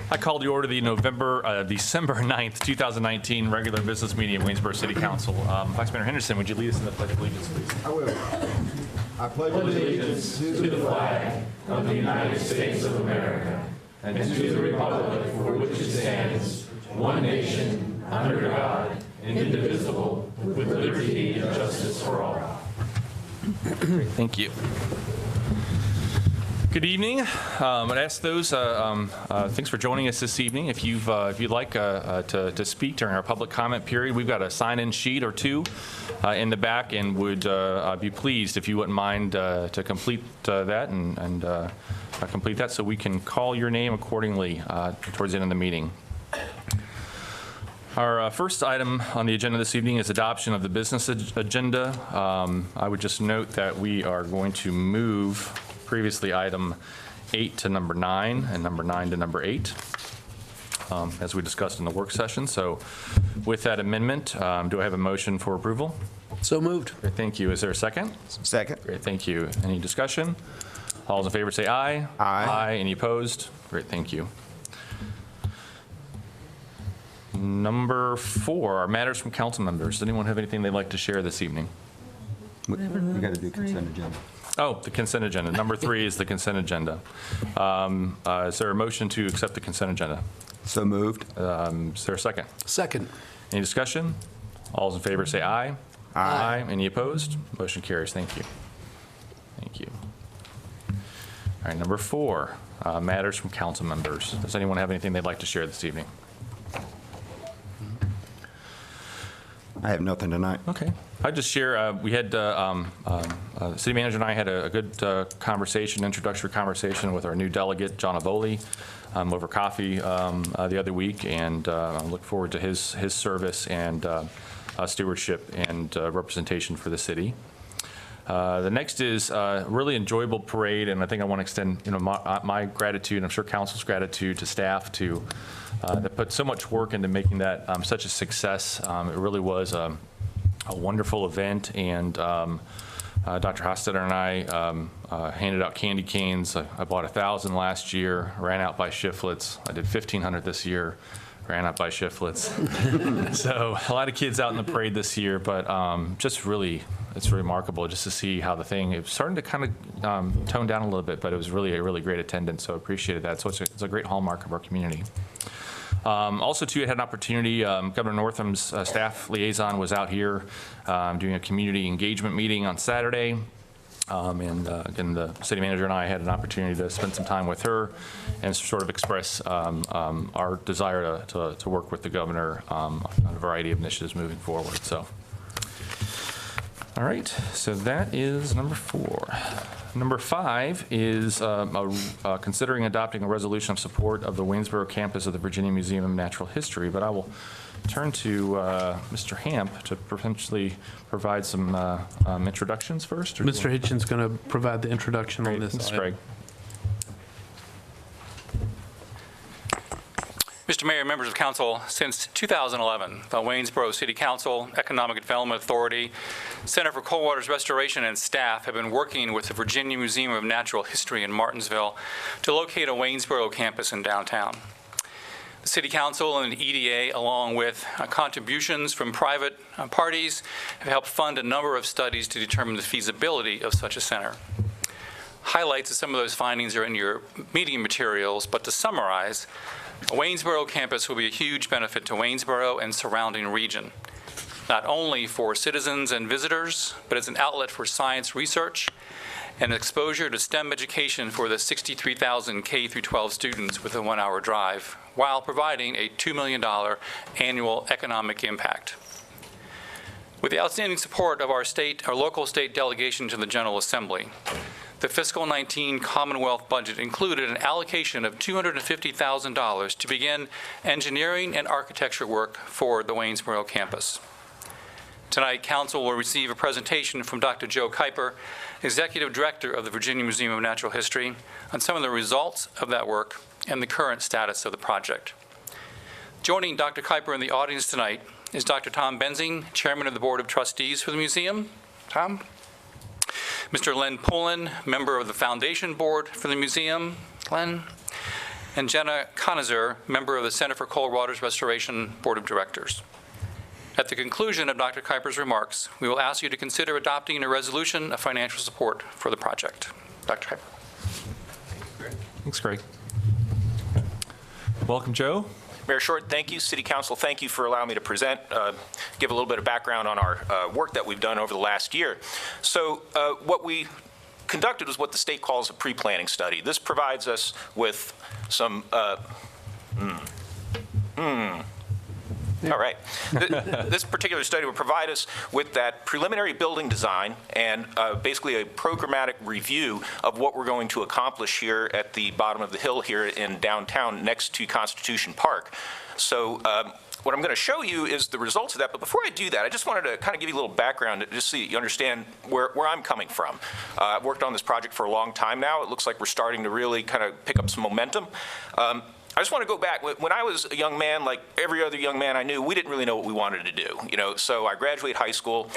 I call to order the December 9th, 2019 regular business meeting of Waynesboro City Council. Vice Mayor Henderson, would you lead us in the Pledge of Allegiance, please? I will. I pledge allegiance to the flag of the United States of America and to the republic for which it stands, one nation, under God, indivisible, with liberty and justice for all. Thank you. Good evening. I'd ask those, thanks for joining us this evening. If you'd like to speak during our public comment period, we've got a sign-in sheet or two in the back, and would be pleased if you wouldn't mind to complete that and complete that so we can call your name accordingly towards the end of the meeting. Our first item on the agenda this evening is adoption of the business agenda. I would just note that we are going to move previously item 8 to number 9 and number 9 to number 8, as we discussed in the work session. So with that amendment, do I have a motion for approval? So moved. Great, thank you. Is there a second? Second. Great, thank you. Any discussion? All those in favor say aye. Aye. Any opposed? Great, thank you. Number 4 are matters from council members. Does anyone have anything they'd like to share this evening? We got to do consent agenda. Oh, the consent agenda. Number 3 is the consent agenda. Is there a motion to accept the consent agenda? So moved. Is there a second? Second. Any discussion? All those in favor say aye. Aye. Any opposed? Motion carries. Thank you. Thank you. All right, number 4, matters from council members. Does anyone have anything they'd like to share this evening? I have nothing tonight. Okay. I'd just share, we had, the city manager and I had a good introductory conversation with our new delegate, John Avoli, over coffee the other week, and I look forward to his service and stewardship and representation for the city. The next is a really enjoyable parade, and I think I want to extend my gratitude, and I'm sure council's gratitude to staff that put so much work into making that such a success. It really was a wonderful event, and Dr. Hostetter and I handed out candy canes. I bought 1,000 last year, ran out by shiftlets. I did 1,500 this year, ran out by shiftlets. So a lot of kids out in the parade this year, but just really, it's remarkable just to see how the thing, it was starting to kind of tone down a little bit, but it was really a really great attendance, so I appreciated that. So it's a great hallmark of our community. Also, too, I had an opportunity, Governor Northam's staff liaison was out here doing a community engagement meeting on Saturday. And again, the city manager and I had an opportunity to spend some time with her and sort of express our desire to work with the governor on a variety of initiatives moving forward. So, all right, so that is number 4. Number 5 is considering adopting a resolution of support of the Waynesboro campus of the Virginia Museum of Natural History, but I will turn to Mr. Hamp to potentially provide some introductions first. Mr. Hitchen's going to provide the introduction on this. Thanks, Greg. Mr. Mayor, members of council, since 2011, the Waynesboro City Council, Economic Development Authority, Center for Cold Waters Restoration, and staff have been working with the Virginia Museum of Natural History in Martinsville to locate a Waynesboro campus in downtown. The City Council and the EDA, along with contributions from private parties, have helped fund a number of studies to determine the feasibility of such a center. Highlights of some of those findings are in your meeting materials, but to summarize, a Waynesboro campus will be a huge benefit to Waynesboro and surrounding region, not only for citizens and visitors, but as an outlet for science research and exposure to STEM education for the 63,000 K-12 students with a 1-hour drive, while providing a $2 million annual economic impact. With the outstanding support of our local state delegation to the General Assembly, the fiscal 19 Commonwealth budget included an allocation of $250,000 to begin engineering and architecture work for the Waynesboro campus. Tonight, council will receive a presentation from Dr. Joe Kuiper, Executive Director of the Virginia Museum of Natural History, on some of the results of that work and the current status of the project. Joining Dr. Kuiper in the audience tonight is Dr. Tom Benzing, Chairman of the Board of Trustees for the museum. Tom? Mr. Len Pullen, member of the Foundation Board for the museum. Len? and Jenna Conazer, member of the Center for Cold Waters Restoration Board of Directors. At the conclusion of Dr. Kuiper's remarks, we will ask you to consider adopting a resolution of financial support for the project. Dr. Kuiper. Thanks, Greg. Welcome, Joe. Mayor Short, thank you. City Council, thank you for allowing me to present, give a little bit of background on our work that we've done over the last year. So what we conducted was what the state calls a pre-planning study. This provides us with some, all right. This particular study will provide us with that preliminary building design and basically a programmatic review of what we're going to accomplish here at the bottom of the hill here in downtown next to Constitution Park. So what I'm going to show you is the results of that. But before I do that, I just wanted to kind of give you a little background just so you understand where I'm coming from. I've worked on this project for a long time now. It looks like we're starting to really kind of pick up some momentum. I just want to go back. When I was a young man, like every other young man I knew, we didn't really know what we wanted to do. So I graduate high school.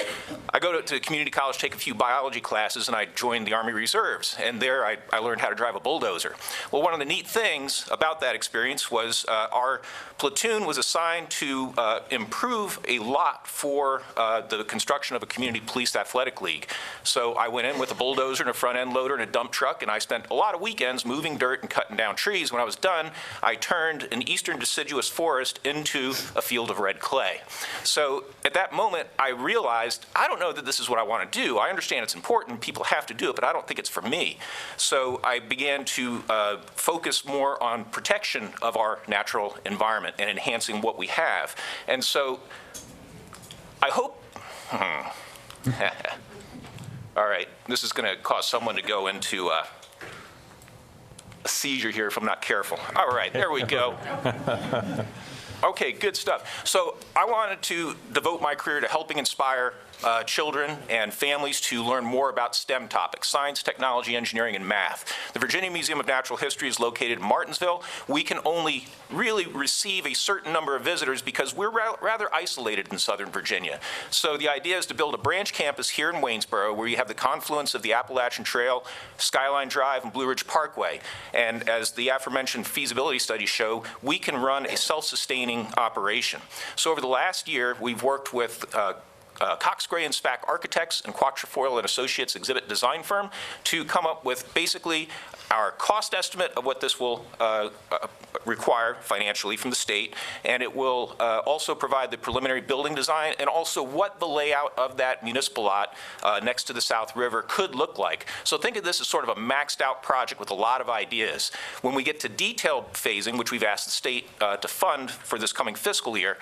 I go to community college, take a few biology classes, and I joined the Army Reserves. And there I learned how to drive a bulldozer. Well, one of the neat things about that experience was our platoon was assigned to improve a lot for the construction of a community police athletic league. So I went in with a bulldozer and a front end loader and a dump truck, and I spent a lot of weekends moving dirt and cutting down trees. When I was done, I turned an eastern deciduous forest into a field of red clay. So at that moment, I realized, I don't know that this is what I want to do. I understand it's important, people have to do it, but I don't think it's for me. So I began to focus more on protection of our natural environment and enhancing what we have. And so I hope, all right, this is going to cause someone to go into a seizure here if I'm not careful. All right, there we go. Okay, good stuff. So I wanted to devote my career to helping inspire children and families to learn more about STEM topics, science, technology, engineering, and math. The Virginia Museum of Natural History is located in Martinsville. We can only really receive a certain number of visitors because we're rather isolated in Southern Virginia. So the idea is to build a branch campus here in Waynesboro where you have the confluence of the Appalachian Trail, Skyline Drive, and Blue Ridge Parkway. And as the aforementioned feasibility studies show, we can run a self-sustaining operation. So over the last year, we've worked with Cox, Gray, and Spack Architects and Quatrefoil and Associates exhibit design firm to come up with basically our cost estimate of what this will require financially from the state, and it will also provide the preliminary building design and also what the layout of that municipal lot next to the South River could look like. So think of this as sort of a maxed out project with a lot of ideas. When we get to detailed phasing, which we've asked the state to fund for this coming fiscal year,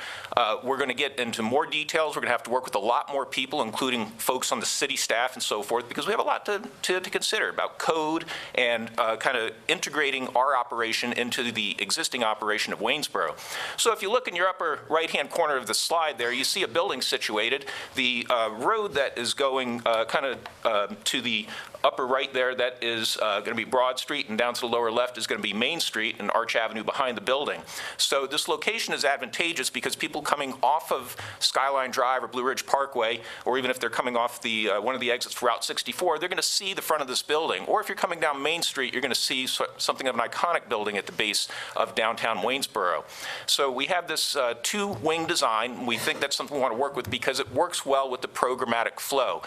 we're going to get into more details. We're going to have to work with a lot more people, including folks on the city staff and so forth, because we have a lot to consider about code and kind of integrating our operation into the existing operation of Waynesboro. So if you look in your upper right-hand corner of the slide there, you see a building situated. The road that is going kind of to the upper right there, that is going to be Broad Street, and down to the lower left is going to be Main Street and Arch Avenue behind the building. So this location is advantageous because people coming off of Skyline Drive or Blue Ridge Parkway, or even if they're coming off the one of the exits for Route 64, they're going to see the front of this building. Or if you're coming down Main Street, you're going to see something of an iconic building at the base of downtown Waynesboro. So we have this two-wing design. We think that's something we want to work with because it works well with the programmatic flow.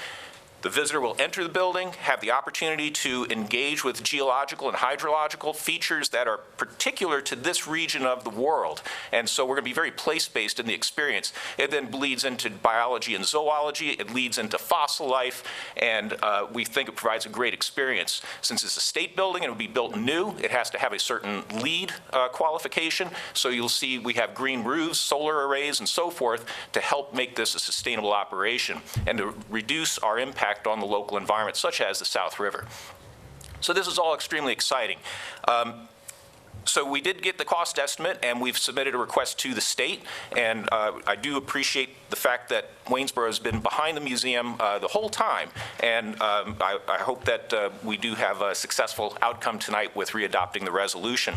The visitor will enter the building, have the opportunity to engage with geological and hydrological features that are particular to this region of the world. And so we're going to be very place-based in the experience. It then bleeds into biology and zoology. It leads into fossil life. And we think it provides a great experience. Since it's a state building and it will be built new, it has to have a certain LEED qualification. So you'll see we have green roofs, solar arrays, and so forth to help make this a sustainable operation and to reduce our impact on the local environment, such as the South River. So this is all extremely exciting. So we did get the cost estimate, and we've submitted a request to the state, and I do appreciate the fact that Waynesboro has been behind the museum the whole time, and I hope that we do have a successful outcome tonight with readopting the resolution.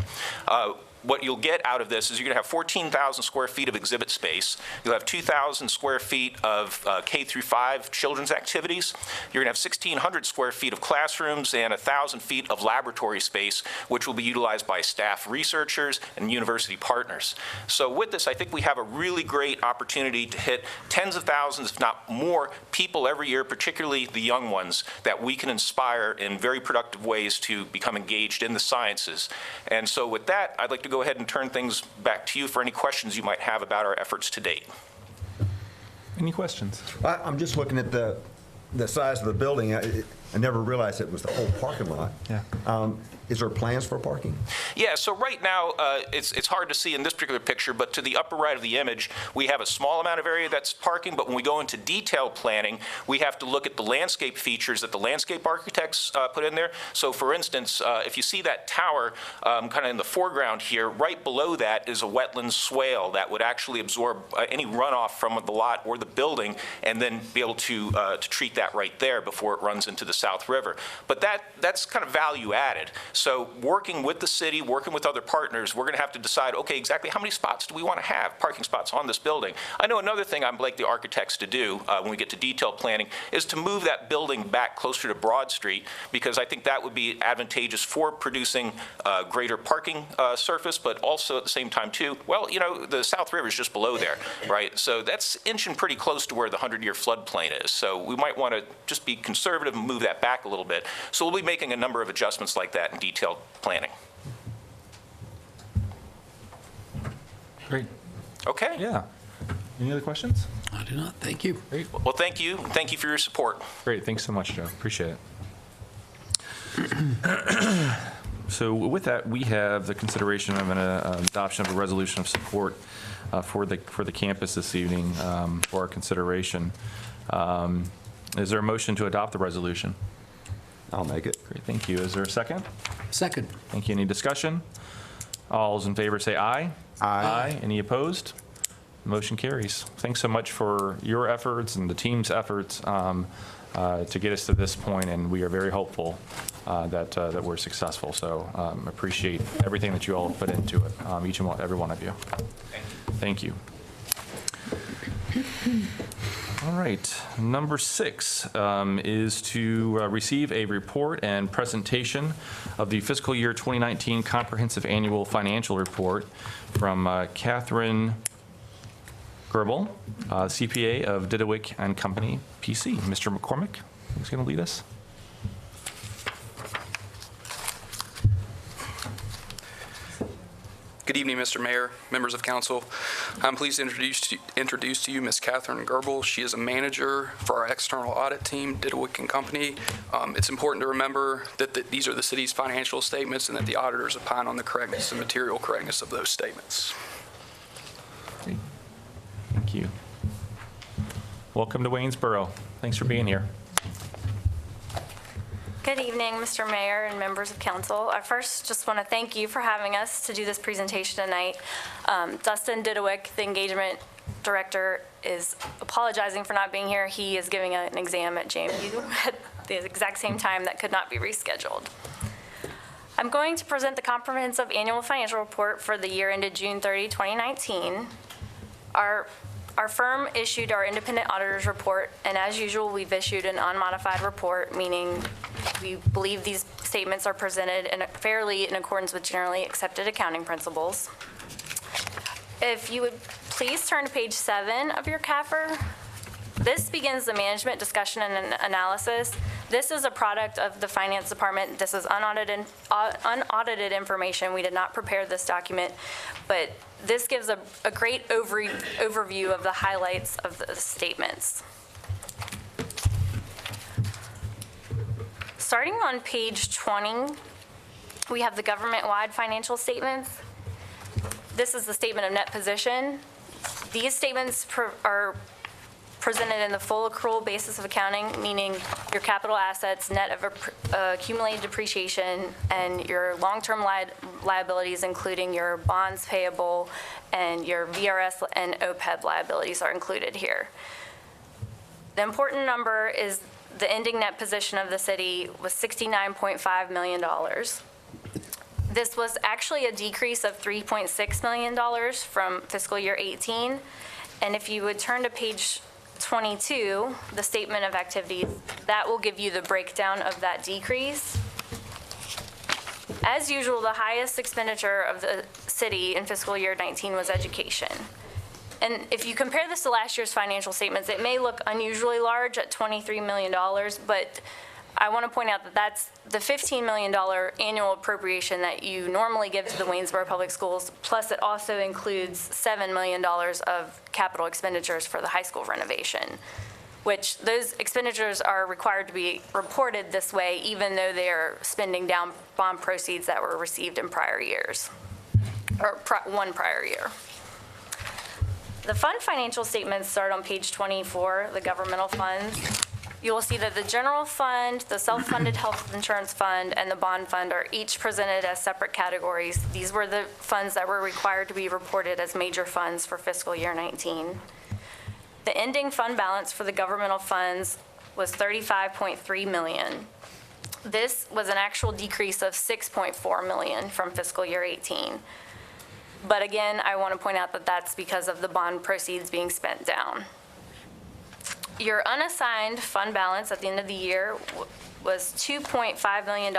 what you'll get out of this is you're going to have 14,000 square feet of exhibit space. You'll have 2,000 square feet of K through 5 children's activities. You're going to have 1,600 square feet of classrooms and 1,000 feet of laboratory space, which will be utilized by staff, researchers, and university partners. So with this, I think we have a really great opportunity to hit tens of thousands, if not more, people every year, particularly the young ones, that we can inspire in very productive ways to become engaged in the sciences. And so with that, I'd like to go ahead and turn things back to you for any questions you might have about our efforts to date. Any questions? I'm just looking at the size of the building. I never realized it was the whole parking lot. Yeah. Is there plans for parking? Yeah, so right now, it's hard to see in this particular picture, but to the upper right of the image, we have a small amount of area that's parking, but when we go into detailed planning, we have to look at the landscape features that the landscape architects put in there. So for instance, if you see that tower kind of in the foreground here, right below that is a wetland swale that would actually absorb any runoff from the lot or the building and then be able to treat that right there before it runs into the South River. But that's kind of value added. So working with the city, working with other partners, we're going to have to decide, okay, exactly how many spots do we want to have, parking spots on this building? I know another thing I'd like the architects to do when we get to detailed planning is to move that building back closer to Broad Street, because I think that would be advantageous for producing greater parking surface, but also at the same time too, well, you know, the South River is just below there, right? So that's inching pretty close to where the 100-year floodplain is. So we might want to just be conservative and move that back a little bit. So we'll be making a number of adjustments like that in detailed planning. Great. Okay. Yeah. Any other questions? I do not. Thank you. Great. Well, thank you. Thank you for your support. Great. Thanks so much, Joe. Appreciate it. So with that, we have the consideration of an adoption of a resolution of support for the campus this evening for our consideration. Is there a motion to adopt the resolution? I'll make it. Great. Thank you. Is there a second? Second. Thank you. Any discussion? All those in favor say aye. Aye. Any opposed? Motion carries. Thanks so much for your efforts and the team's efforts to get us to this point, and we are very hopeful that we're successful. So appreciate everything that you all have put into it, each and every one of you. Thank you. All right. Number 6 is to receive a report and presentation of the fiscal year 2019 comprehensive annual financial report from Catherine Gerbel, CPA of Didewick and Company, PC. Mr. McCormick is going to lead us. Good evening, Mr. Mayor, members of council. I'm pleased to introduce to you Ms. Catherine Gerbel. She is a manager for our external audit team, Didewick and Company. It's important to remember that these are the city's financial statements and that the auditors opine on the correctness and material correctness of those statements. Great. Thank you. Welcome to Waynesboro. Thanks for being here. Good evening, Mr. Mayor and members of council. I first just want to thank you for having us to do this presentation tonight. Dustin Didewick, the engagement director, is apologizing for not being here. He is giving an exam at JMU at the exact same time that could not be rescheduled. I'm going to present the comprehensive annual financial report for the year ended June 30, 2019. Our firm issued our independent auditor's report, and as usual, we've issued an unmodified report, meaning we believe these statements are presented fairly in accordance with generally accepted accounting principles. If you would please turn to page 7 of your CAFR. This begins the management discussion and analysis. This is a product of the finance department. This is unaudited information. We did not prepare this document, but this gives a great overview of the highlights of the statements. Starting on page 20, we have the government-wide financial statements. This is the statement of net position. These statements are presented in the full accrual basis of accounting, meaning your capital assets, net of accumulated depreciation, and your long-term liabilities, including your bonds payable and your VRS and OPEB liabilities are included here. The important number is the ending net position of the city was $69.5 million. This was actually a decrease of $3.6 million from fiscal year 18. And if you would turn to page 22, the statement of activities, that will give you the breakdown of that decrease. As usual, the highest expenditure of the city in fiscal year 19 was education. And if you compare this to last year's financial statements, it may look unusually large at $23 million, but I want to point out that that's the $15 million annual appropriation that you normally give to the Waynesboro Public Schools, plus it also includes $7 million of capital expenditures for the high school renovation, which those expenditures are required to be reported this way, even though they are spending down bond proceeds that were received in prior years, or one prior year. The fund financial statements start on page 24, the governmental funds. You will see that the general fund, the self-funded health insurance fund, and the bond fund are each presented as separate categories. These were the funds that were required to be reported as major funds for fiscal year 19. The ending fund balance for the governmental funds was $35.3 million. This was an actual decrease of $6.4 million from fiscal year 18. But again, I want to point out that that's because of the bond proceeds being spent down. Your unassigned fund balance at the end of the year was $2.5 million,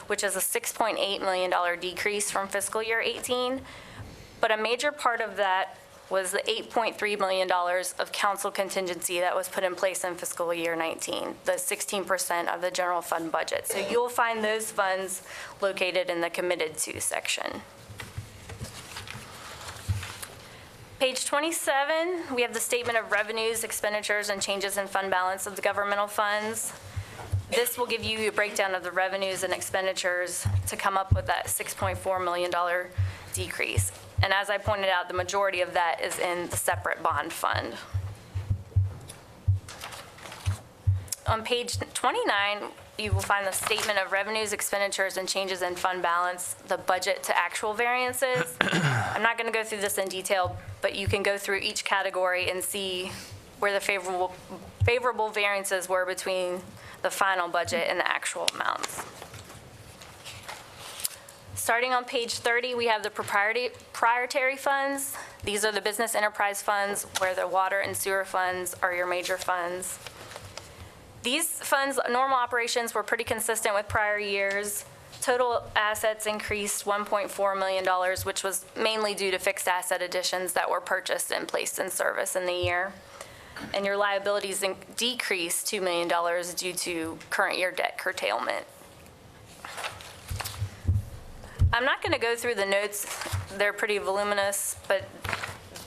which is a $6.8 million decrease from fiscal year 18. But a major part of that was the $8.3 million of council contingency that was put in place in fiscal year 19, the 16% of the general fund budget. So you'll find those funds located in the committed to section. Page 27, we have the statement of revenues, expenditures, and changes in fund balance of the governmental funds. This will give you a breakdown of the revenues and expenditures to come up with that $6.4 million decrease. And as I pointed out, the majority of that is in the separate bond fund. On page 29, you will find the statement of revenues, expenditures, and changes in fund balance, the budget to actual variances. I'm not going to go through this in detail, but you can go through each category and see where the favorable variances were between the final budget and the actual amounts. Starting on page 30, we have the proprietary funds. These are the business enterprise funds, where the water and sewer funds are your major funds. These funds, normal operations, were pretty consistent with prior years. Total assets increased $1.4 million, which was mainly due to fixed asset additions that were purchased and placed in service in the year. And your liabilities decreased $2 million due to current year debt curtailment. I'm not going to go through the notes. They're pretty voluminous, but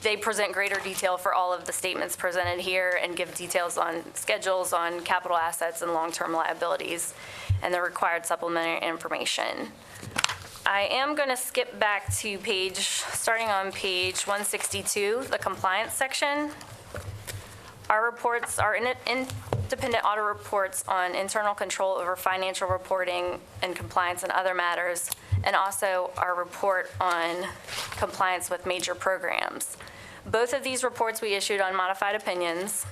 they present greater detail for all of the statements presented here and give details on schedules on capital assets and long-term liabilities and the required supplementary information. I am going to skip back to starting on page 162, the compliance section. Our reports are independent audit reports on internal control over financial reporting and compliance and other matters, and also our report on compliance with major programs. Both of these reports we issued on modified opinions.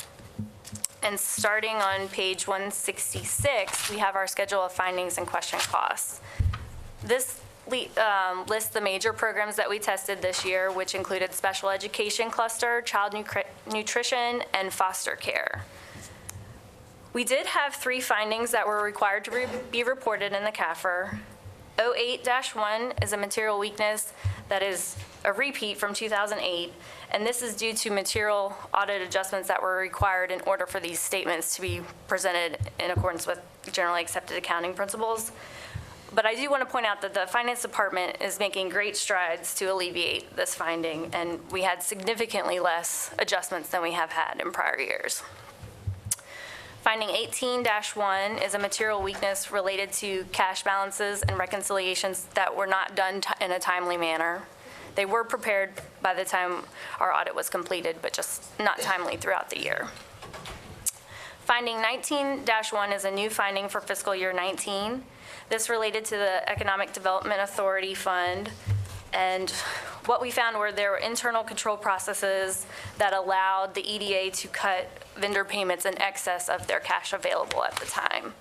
And starting on page 166, we have our schedule of findings and question costs. This lists the major programs that we tested this year, which included special education cluster, child nutrition, and foster care. We did have 3 findings that were required to be reported in the CAFR. 08-1 is a material weakness that is a repeat from 2008, and this is due to material audit adjustments that were required in order for these statements to be presented in accordance with generally accepted accounting principles. But I do want to point out that the finance department is making great strides to alleviate this finding, and we had significantly less adjustments than we have had in prior years. Finding 18-1 is a material weakness related to cash balances and reconciliations that were not done in a timely manner. They were prepared by the time our audit was completed, but just not timely throughout the year. Finding 19-1 is a new finding for fiscal year 19. This related to the Economic Development Authority Fund, and what we found were there were internal control processes that allowed the EDA to cut vendor payments in excess of their cash available at the time.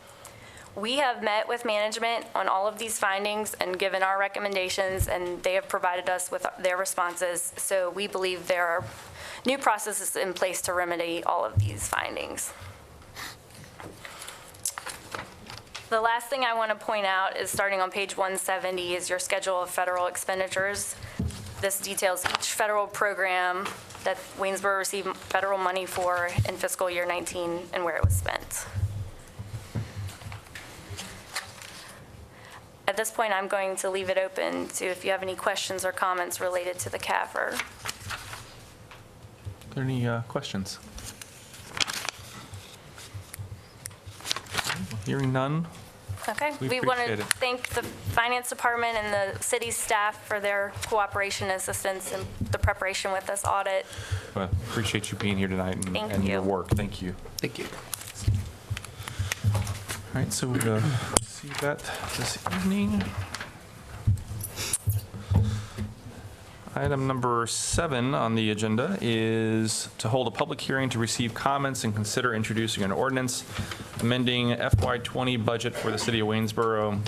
We have met with management on all of these findings and given our recommendations, and they have provided us with their responses. So we believe there are new processes in place to remedy all of these findings. The last thing I want to point out is starting on page 170 is your schedule of federal expenditures. This details each federal program that Waynesboro received federal money for in fiscal year 19 and where it was spent. At this point, I'm going to leave it open to if you have any questions or comments related to the CAFR. Are there any questions? Hearing none. Okay. We We want appreciate to it. thank the finance department and the city staff for their cooperation and assistance in the preparation with this audit. Well, appreciate you being here tonight Thank and your you. work. Thank you. Thank you. All right, so we'll see that this evening. Item number 7 on the agenda is to hold a public hearing to receive comments and consider introducing an ordinance amending FY20 budget for the city of Waynesboro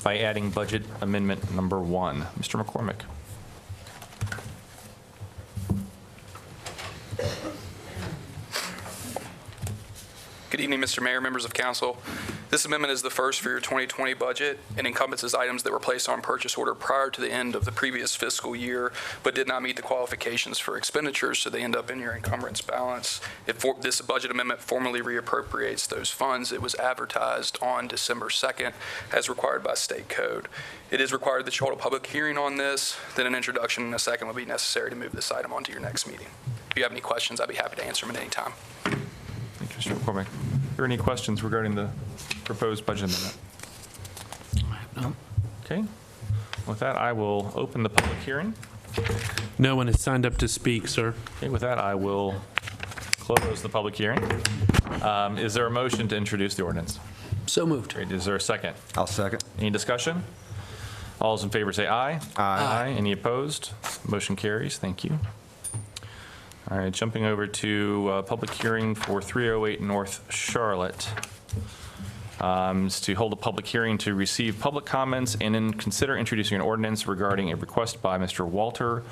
by adding budget amendment number 1. Mr. McCormick. Good evening, Mr. Mayor, members of council. This amendment is the first for your 2020 budget and encompasses items that were placed on purchase order prior to the end of the previous fiscal year, but did not meet the qualifications for expenditures, so they end up in your encumbrance balance. If this budget amendment formally reappropriates those funds, it was advertised on December 2nd as required by state code. It is required that you hold a public hearing on this, then an introduction and a second will be necessary to move this item onto your next meeting. If you have any questions, I'd be happy to answer them at any time. Thank you, Mr. McCormick. Are there any questions regarding the proposed budget amendment? No. Okay. With that, I will open the public hearing. No one has signed up to speak, sir. Okay, with that, I will close the public hearing. Is there a motion to introduce the ordinance? So moved. Great. Is there a second? I'll second. Any discussion? All those in favor say aye. Aye. Any opposed? Motion carries. Thank you. All right, jumping over to public hearing for 308 North Charlotte. Is to hold a public hearing to receive public comments and then consider introducing an ordinance regarding a request by Mr. Walter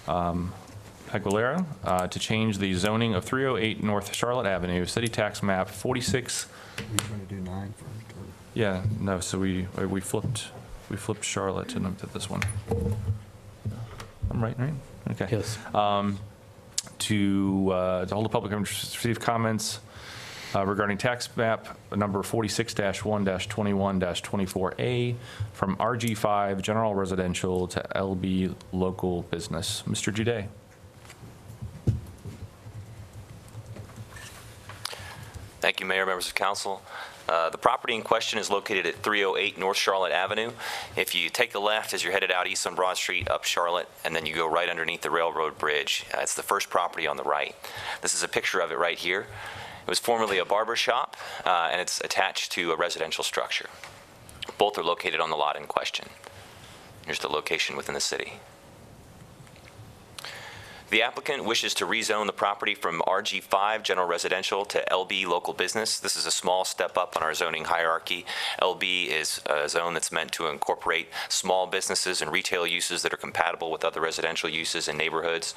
Aguilera to change the zoning of 308 North Charlotte Avenue, city tax map 46. Are you trying to do 9 first? Or? Yeah, no, so we flipped Charlotte and did this one. I'm right? Okay. Yes. To hold a public hearing to receive comments regarding tax map number 46-1-21-24A from RG5 General Residential to LB Local Business. Mr. Jude. Thank you, Mayor, members of council. The property in question is located at 308 North Charlotte Avenue. If you take the left as you're headed out east on Broad Street up Charlotte, and then you go right underneath the railroad bridge, it's the first property on the right. This is a picture of it right here. It was formerly a barber shop, and it's attached to a residential structure. Both are located on the lot in question. Here's the location within the city. The applicant wishes to rezone the property from RG5 General Residential to LB Local Business. This is a small step up on our zoning hierarchy. LB is a zone that's meant to incorporate small businesses and retail uses that are compatible with other residential uses in neighborhoods.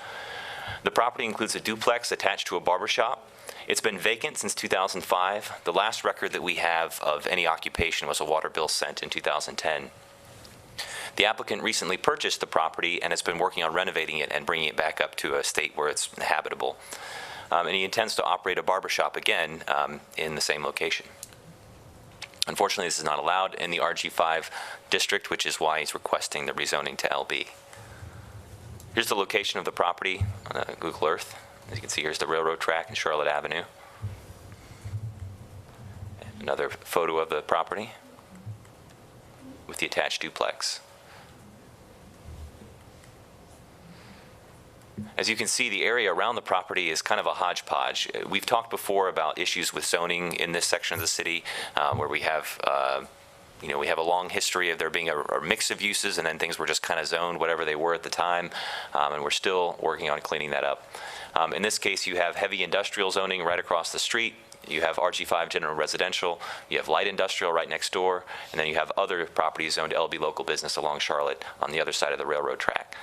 The property includes a duplex attached to a barber shop. It's been vacant since 2005. The last record that we have of any occupation was a water bill sent in 2010. The applicant recently purchased the property and has been working on renovating it and bringing it back up to a state where it's habitable. And he intends to operate a barbershop again in the same location. Unfortunately, this is not allowed in the RG5 district, which is why he's requesting the rezoning to LB. Here's the location of the property on Google Earth. As you can see, here's the railroad track and Charlotte Avenue. And another photo of the property with the attached duplex. As you can see, the area around the property is kind of a hodgepodge. We've talked before about issues with zoning in this section of the city, where we have we have a long history of there being a mix of uses, and then things were just kind of zoned whatever they were at the time, and we're still working on cleaning that up. In this case, you have heavy industrial zoning right across the street. You have RG5 general residential, you have light industrial right next door, and then you have other properties zoned LB local business along Charlotte on the other side of the railroad track.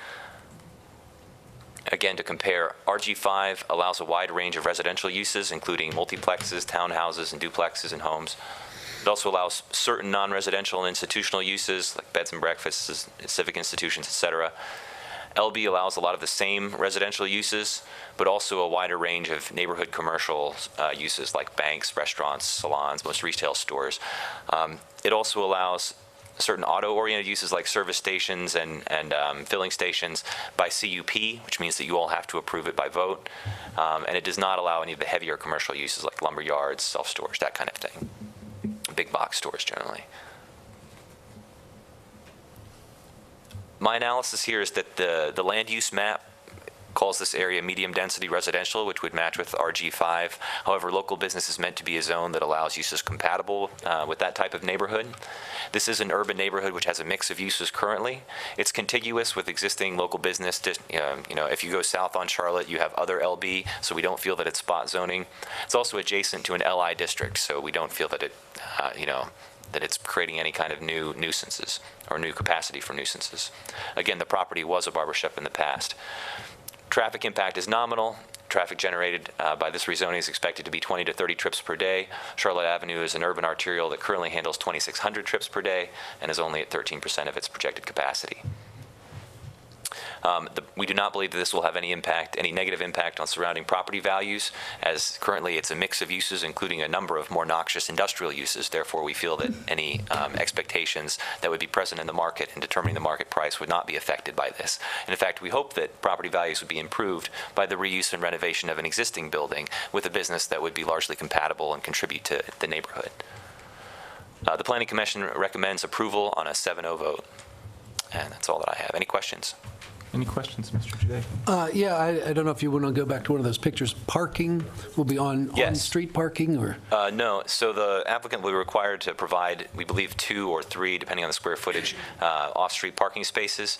Again, to compare, RG5 allows a wide range of residential uses, including multiplexes, townhouses, and duplexes and homes. It also allows certain non-residential and institutional uses, like beds and breakfasts, civic institutions, et cetera. LB allows a lot of the same residential uses, but also a wider range of neighborhood commercial uses, like banks, restaurants, salons, most retail stores. It also allows certain auto-oriented uses like service stations and filling stations by CUP, which means that you all have to approve it by vote. And it does not allow any of the heavier commercial uses like lumber yards, self-storage, that kind of thing. Big box stores generally. My analysis here is that the land use map calls this area medium density residential, which would match with RG5. However, local business is meant to be a zone that allows uses compatible with that type of neighborhood. This is an urban neighborhood which has a mix of uses currently. It's contiguous with existing local business. If you go south on Charlotte, you have other LB, so we don't feel that it's spot zoning. It's also adjacent to an LI district, so we don't feel that it, that it's creating any kind of new nuisances or new capacity for nuisances. Again, the property was a barbershop in the past. Traffic impact is nominal. Traffic generated by this rezoning is expected to be 20 to 30 trips per day. Charlotte Avenue is an urban arterial that currently handles 2,600 trips per day and is only at 13% of its projected capacity. We do not believe that this will have any negative impact on surrounding property values, as currently it's a mix of uses, including a number of more noxious industrial uses. Therefore, we feel that any expectations that would be present in the market in determining the market price would not be affected by this. And in fact, we hope that property values would be improved by the reuse and renovation of an existing building with a business that would be largely compatible and contribute to the neighborhood. The Planning Commission recommends approval on a 7-0 vote. And that's all that I have. Any questions? Any questions, Mr. Juday? Yeah, I don't know if you want to go back to one of those pictures. Parking will be on street parking, or? No. So the applicant will be required to provide, we believe, 2 or 3, depending on the square footage, off-street parking spaces,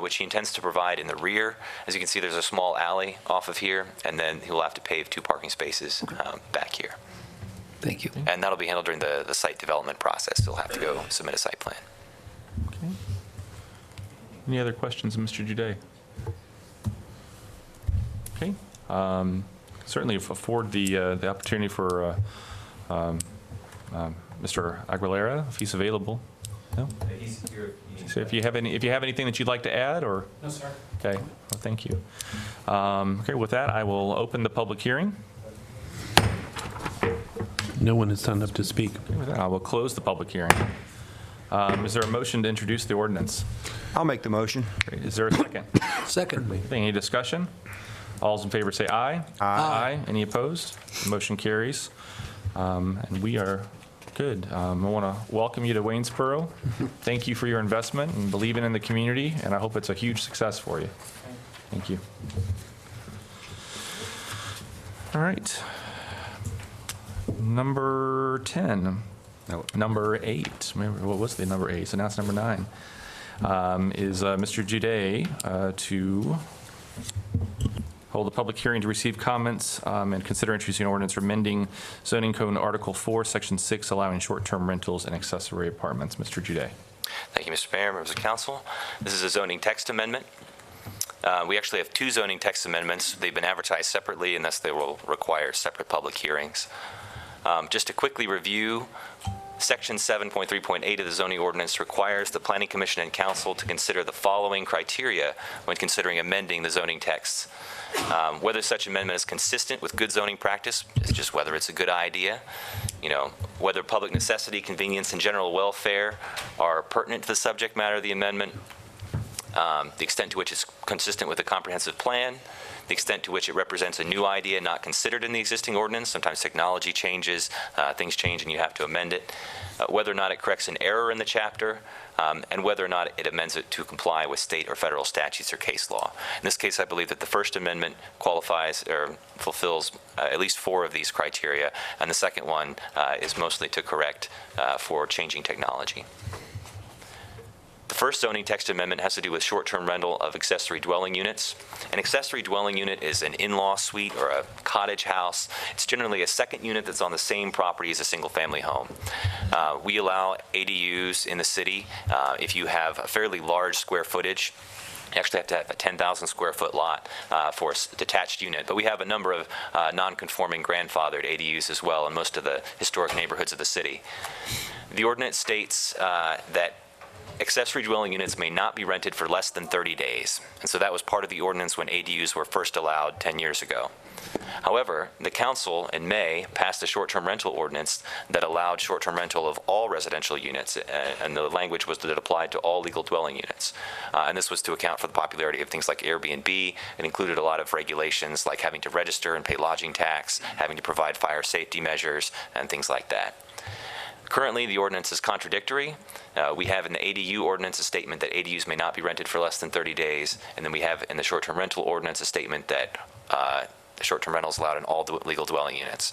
which he intends to provide in the rear. As you can see, there's a small alley off of here, and then he will have to pave 2 parking spaces back here. Thank you. And that'll be handled during the site development process. He'll have to go submit a site plan. Okay. Any other questions, Mr. Juday? Okay. Certainly afford the opportunity for Mr. Aguilera, if he's available. No? He's here. So if you have anything that you'd like to add, or? No, sir. Okay. Well, thank you. Okay. With that, I will open the public hearing. No one has signed up to speak. Okay, with that, I will close the public hearing. Is there a motion to introduce the ordinance? I'll make the motion. Great. Is there a second? Second. Any discussion? All's in favor say aye. Aye. Any opposed? The motion carries. And we are good. I want to welcome you to Waynesboro. Thank you for your investment and believing in the community, and I hope it's a huge success for you. Thank you. All right. Number 10. No, number 8. What was the number 8? So now it's number 9. Is Mr. Juday to hold a public hearing to receive comments and consider introducing an ordinance amending zoning code Article 4, Section 6, allowing short-term rentals and accessory apartments. Mr. Juday. Thank you, Mr. Mayor, members of council. This is a zoning text amendment. We actually have 2 zoning text amendments. They've been advertised separately, and thus they will require separate public hearings. Just to quickly review, Section 7.3.8 of the zoning ordinance requires the Planning Commission and Council to consider the following criteria when considering amending the zoning texts. Whether such amendment is consistent with good zoning practice, it's just whether it's a good idea, whether public necessity, convenience, and general welfare are pertinent to the subject matter of the amendment, the extent to which it's consistent with a comprehensive plan, the extent to which it represents a new idea not considered in the existing ordinance. Sometimes technology changes, things change, and you have to amend it. Whether or not it corrects an error in the chapter, and whether or not it amends it to comply with state or federal statutes or case law. In this case, I believe that the First Amendment qualifies or fulfills at least 4 of these criteria, and the second one is mostly to correct for changing technology. The first zoning text amendment has to do with short-term rental of accessory dwelling units. An accessory dwelling unit is an in-law suite or a cottage house. It's generally a second unit that's on the same property as a single-family home. We allow ADUs in the city if you have a fairly large square footage. You actually have to have a 10,000 square foot lot for a detached unit. But we have a number of non-conforming grandfathered ADUs as well in most of the historic neighborhoods of the city. The ordinance states that accessory dwelling units may not be rented for less than 30 days. And so that was part of the ordinance when ADUs were first allowed 10 years ago. However, the council in May passed a short-term rental ordinance that allowed short-term rental of all residential units, and the language was that it applied to all legal dwelling units. And this was to account for the popularity of things like Airbnb. It included a lot of regulations like having to register and pay lodging tax, having to provide fire safety measures, and things like that. Currently, the ordinance is contradictory. We have in the ADU ordinance a statement that ADUs may not be rented for less than 30 days, and then we have in the short-term rental ordinance a statement that short-term rental is allowed in all legal dwelling units.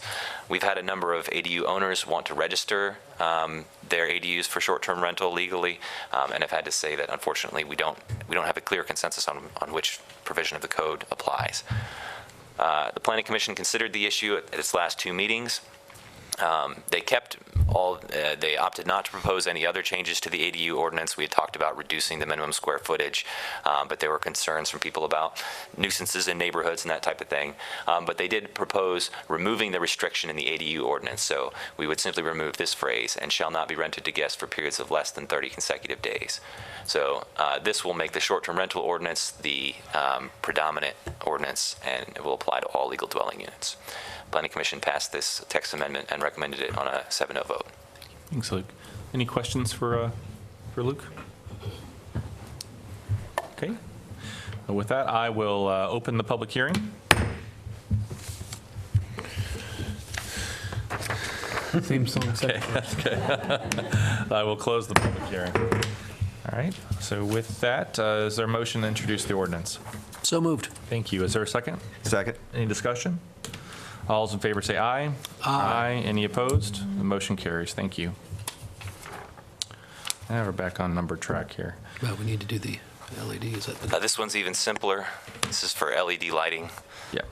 We've had a number of ADU owners want to register their ADUs for short-term rental legally, and I've had to say that unfortunately we don't have a clear consensus on which provision of the code applies. The Planning Commission considered the issue at its last 2 meetings. They opted not to propose any other changes to the ADU ordinance. We had talked about reducing the minimum square footage, but there were concerns from people about nuisances in neighborhoods and that type of thing. But they did propose removing the restriction in the ADU ordinance. So we would simply remove this phrase, and shall not be rented to guests for periods of less than 30 consecutive days. So this will make the short-term rental ordinance the predominant ordinance, and it will apply to all legal dwelling units. Planning Commission passed this text amendment and recommended it on a 7-0 vote. Thanks, Luke. Any questions for Luke? Okay. With that, I will open the public hearing. Same song. Okay, that's good. I will close the public hearing. All right. So with that, is there a motion to introduce the ordinance? So moved. Thank you. Is there a second? Second. Any discussion? All those in favor say aye. Aye. Any opposed? The motion carries. Thank you. Now we're back on numbered track here. Well, we need to do the LED. Is that the... This one's even simpler. This is for LED lighting. Yeah.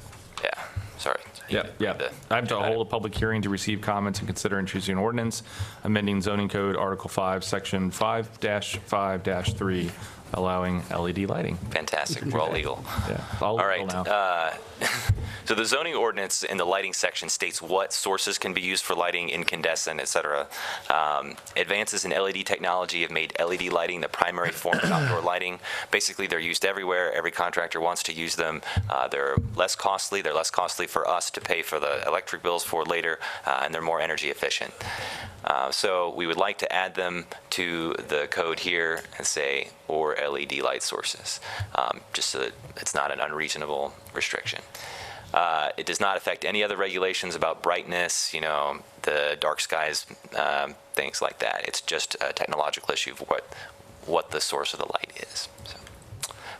Yeah, sorry. Yeah. I have to hold a public hearing to receive comments and consider introducing an ordinance, amending zoning code Article 5, Section 5-5-3, allowing LED lighting. Fantastic. We're all legal. Yeah. All right. now. So the zoning ordinance in the lighting section states what sources can be used for lighting, incandescent, et cetera. Advances in LED technology have made LED lighting the primary form of outdoor lighting. Basically, they're used everywhere. Every contractor wants to use them. They're less costly. They're less costly for us to pay for the electric bills for later, and they're more energy efficient. So we would like to add them to the code here and say, or LED light sources, just so that it's not an unreasonable restriction. It does not affect any other regulations about brightness, the dark skies, things like that. It's just a technological issue of what the source of the light is. So,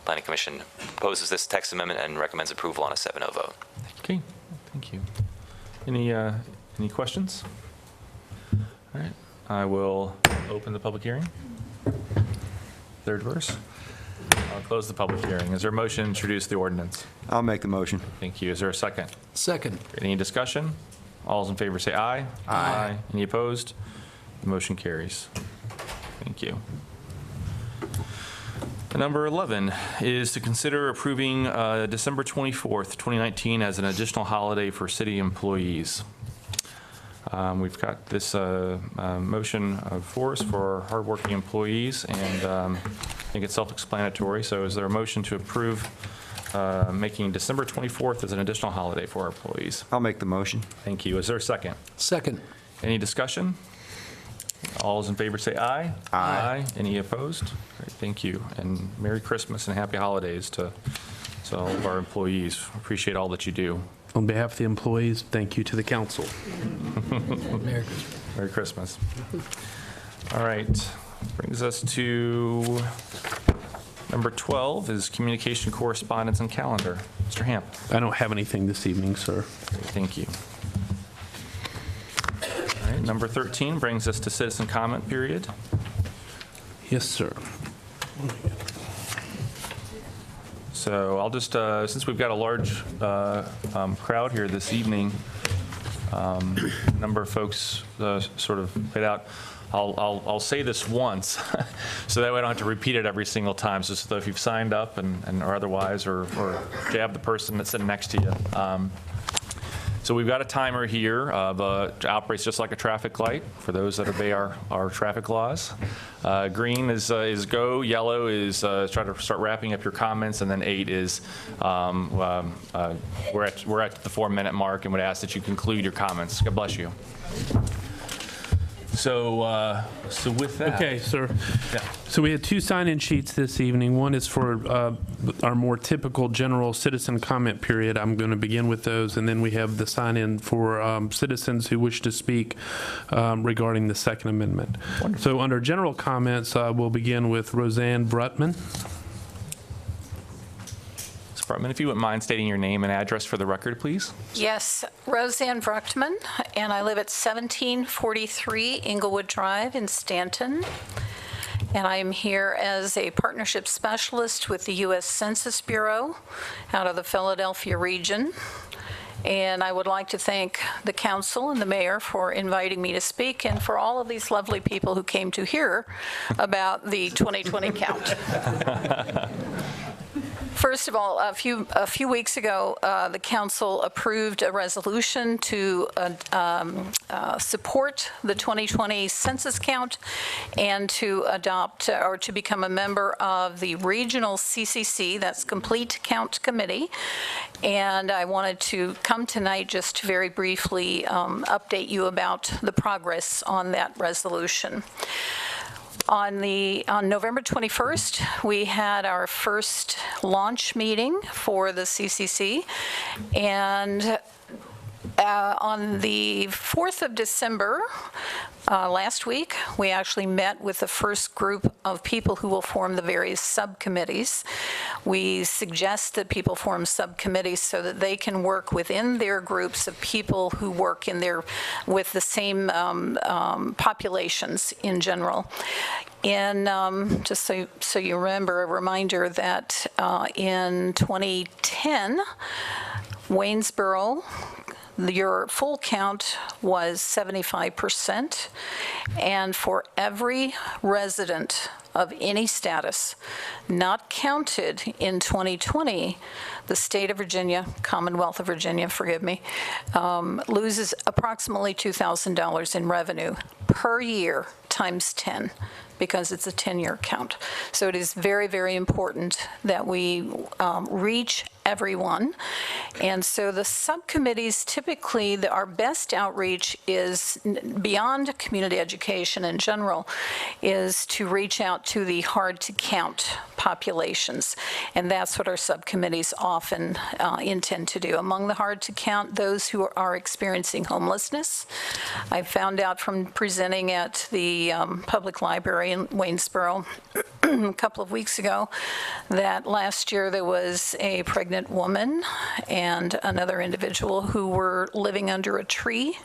Planning Commission proposes this text amendment and recommends approval on a 7-0 vote. Okay, thank you. Any questions? All right, I will open the public hearing. Third verse. I'll close the public hearing. Is there a motion to introduce the ordinance? I'll make the motion. Thank you. Is there a second? Second. Any discussion? All those in favor say aye. Aye. Any opposed? The motion carries. Thank you. Number 11 is to consider approving December 24th, 2019 as an additional holiday for city employees. We've got this motion for us for our hardworking employees, and I think it's self-explanatory. So is there a motion to approve making December 24th as an additional holiday for our employees? I'll make the motion. Thank you. Is there a second? Second. Any discussion? All those in favor say aye. Aye. Any opposed? Great, thank you. And Merry Christmas and Happy Holidays to all of our employees. Appreciate all that you do. On behalf of the employees, thank you to the council. Merry Christmas. Merry Christmas. All right. Brings us to number 12 is communication, correspondence, and calendar. Mr. Hamp. I don't have anything this evening, sir. Great, thank you. All right. Number 13 brings us to citizen comment period. Yes, sir. So I'll just, since we've got a large crowd here this evening, a number of folks sort of laid out, I'll say this once, so that way I don't have to repeat it every single time. So if you've signed up and or otherwise, or jab the person that's sitting next to you. So we've got a timer here of operates just like a traffic light for those that obey our traffic laws. Green is go, yellow is try to start wrapping up your comments, and then 8 is we're at the 4-minute mark and would ask that you conclude your comments. God bless you. So with that. Okay, sir. Yeah. So we had 2 sign-in sheets this evening. One is for our more typical general citizen comment period. I'm going to begin with those, and then we have the sign-in for citizens who wish to speak regarding the Second Amendment. Wonderful. So under general comments, we'll begin with Roseanne Brutman. Brutman, if you wouldn't mind stating your name and address for the record, please. Yes, Roseanne Bruckman, and I live at 1743 Inglewood Drive in Stanton. And I am here as a partnership specialist with the U.S. Census Bureau out of the Philadelphia region. And I would like to thank the council and the mayor for inviting me to speak, and for all of these lovely people who came to hear about the 2020 count. First of all, a few weeks ago, the council approved a resolution to support the 2020 census count and to adopt or to become a member of the regional CCC, that's Complete Count Committee. And I wanted to come tonight just to very briefly update you about the progress on that resolution. On November 21st, we had our first launch meeting for the CCC, and on the 4th of December, last week, we actually met with the first group of people who will form the various subcommittees. We suggest that people form subcommittees so that they can work within their groups of people who work with the same populations in general. And just so you remember, a reminder that in 2010, Waynesboro, your full count was 75%, and for every resident of any status not counted in 2020, the state of Virginia, Commonwealth of Virginia, forgive me, loses approximately $2,000 in revenue per year times 10, because it's a 10-year count. So it is very, very important that we reach everyone. And so the subcommittees, typically, our best outreach is, beyond community education in general, is to reach out to the hard-to-count populations. And that's what our subcommittees often intend to do. Among the hard-to-count, those who are experiencing homelessness. I found out from presenting at the public library in Waynesboro a couple of weeks ago that last year there was a pregnant woman and another individual who were living under a tree.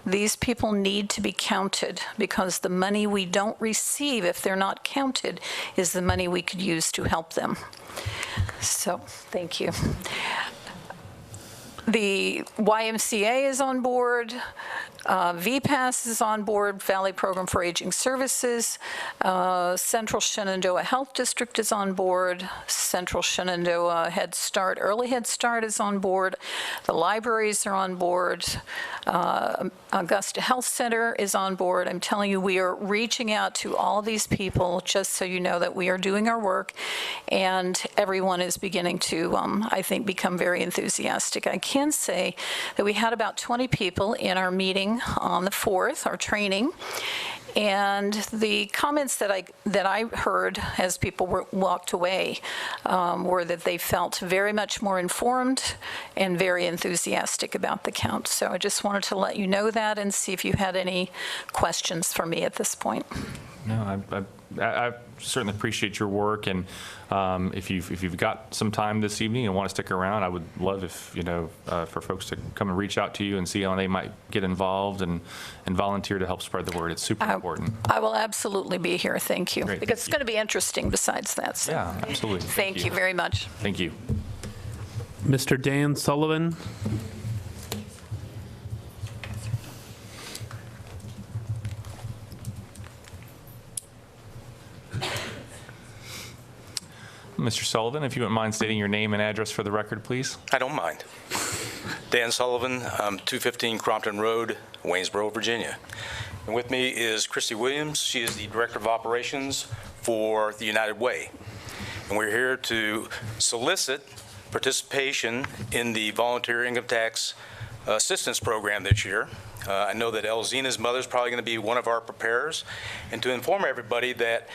These people need to be counted, because the money we don't receive if they're not counted is the money we could use to help them. So, thank you. The YMCA is on board. VPAS is on board, Valley Program for Aging Services. Central Shenandoah Health District is on board. Central Shenandoah Head Start, Early Head Start is on board. The libraries are on board. Augusta Health Center is on board. I'm telling you, we are reaching out to all of these people, just so you know that we are doing our work, and everyone is beginning to, I think, become very enthusiastic. I can say that we had about 20 people in our meeting on the 4th, our training, and the comments that I heard as people walked away were that they felt very much more informed and very enthusiastic about the count. So I just wanted to let you know that and see if you had any questions for me at this point. No, I certainly appreciate your work, and if you've got some time this evening and want to stick around, I would love if, for folks to come and reach out to you and see how they might get involved and volunteer to help spread the word. It's super important. I will absolutely be here, thank you. Great, Because it's going to be interesting besides that. So. Yeah, absolutely. Thank you very much. Thank you. Mr. Dan Sullivan? Mr. Sullivan, if you wouldn't mind stating your name and address for the record, please. I don't mind. Dan Sullivan, 215 Crompton Road, Waynesboro, Virginia. And with me is Christy Williams. She is the Director of Operations for the United Way. And we're here to solicit participation in the Volunteer Income Tax Assistance Program this year. I know that Elzina's mother is probably going to be one of our preparers. And to inform everybody that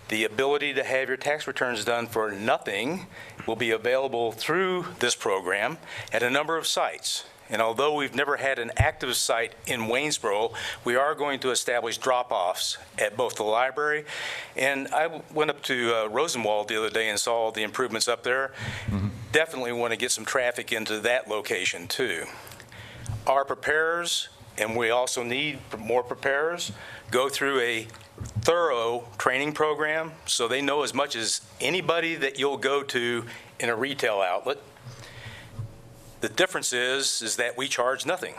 the ability to have your tax returns done for nothing will be available through this program at a number of sites. And although we've never had an active site in Waynesboro, we are going to establish drop-offs at both the library. And I went up to Rosenwald the other day and saw the improvements up there. Mm-hmm. Definitely want to get some traffic into that location too. Our preparers, and we also need more preparers, go through a thorough training program so they know as much as anybody that you'll go to in a retail outlet. The difference is that we charge nothing.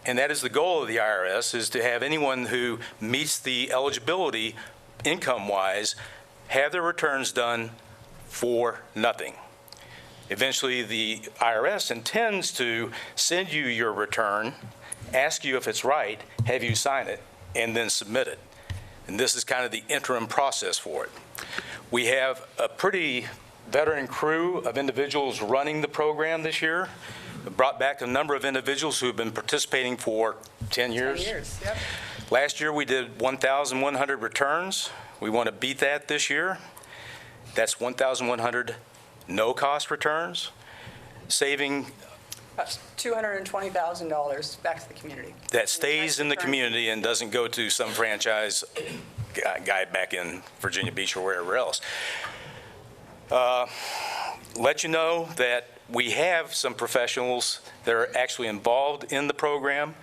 And that is the goal of the IRS, is to have anyone who meets the eligibility income-wise have their returns done for nothing. Eventually, the IRS intends to send you your return, ask you if it's right, have you sign it, and then submit it. And this is kind of the interim process for it. We have a pretty veteran crew of individuals running the program this year. We brought back a number of individuals who have been participating for 10 years. 10 years, yep. Last year we did 1,100 returns. We want to beat that this year. That's 1,100 no-cost returns, saving That's $220,000 back to the community. that stays in the community and doesn't go to some franchise guy back in Virginia Beach or wherever else. Let you know that we have some professionals that are actually involved in the program.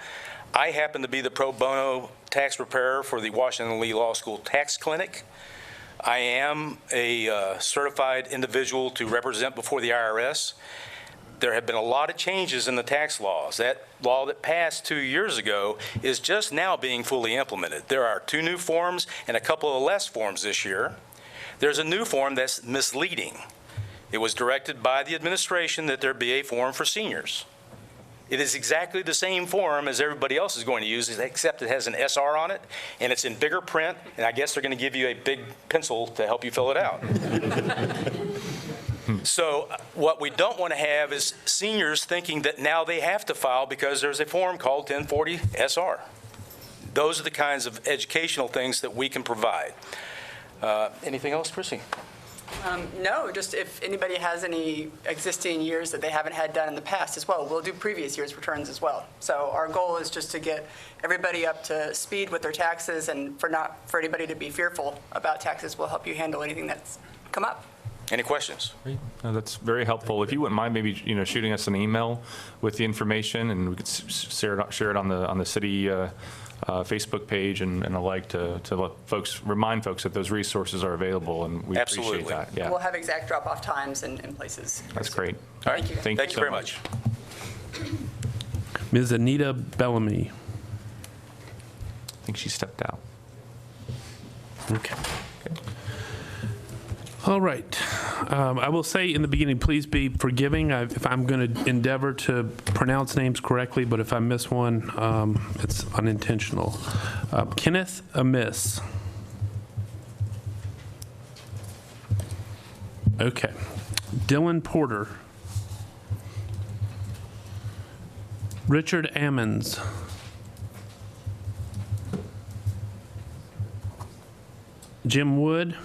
I happen to be the pro bono tax preparer for the Washington Lee Law School Tax Clinic. I am a certified individual to represent before the IRS. There have been a lot of changes in the tax laws. That law that passed 2 years ago is just now being fully implemented. There are 2 new forms and a couple of less forms this year. There's a new form that's misleading. It was directed by the administration that there be a form for seniors. It is exactly the same form as everybody else is going to use, except it has an SR on it, and it's in bigger print, and I guess they're going to give you a big pencil to help you fill it out. So what we don't want to have is seniors thinking that now they have to file because there's a form called 1040 SR. Those are the kinds of educational things that we can provide. Anything else, Chrissy? No, just if anybody has any existing years that they haven't had done in the past as well, we'll do previous year's returns as well. So our goal is just to get everybody up to speed with their taxes, and for anybody to be fearful about taxes, we'll help you handle anything that's come up. Any questions? Great. No, that's very helpful. If you wouldn't mind maybe shooting us an email with the information, and we could share it on the city Facebook page and alike to let remind folks that those resources are available, and we appreciate that. Yeah. We'll have exact drop-off times and places. That's great. All right. Thank you. Thank you very much. Ms. Anita Bellamy. I think she stepped out. Okay. All right. I will say in the beginning, please be forgiving if I'm going to endeavor to pronounce names correctly, but if I miss one, it's unintentional. Kenneth Amiss. Okay. Dylan Porter. Richard Ammons. Jim Wood.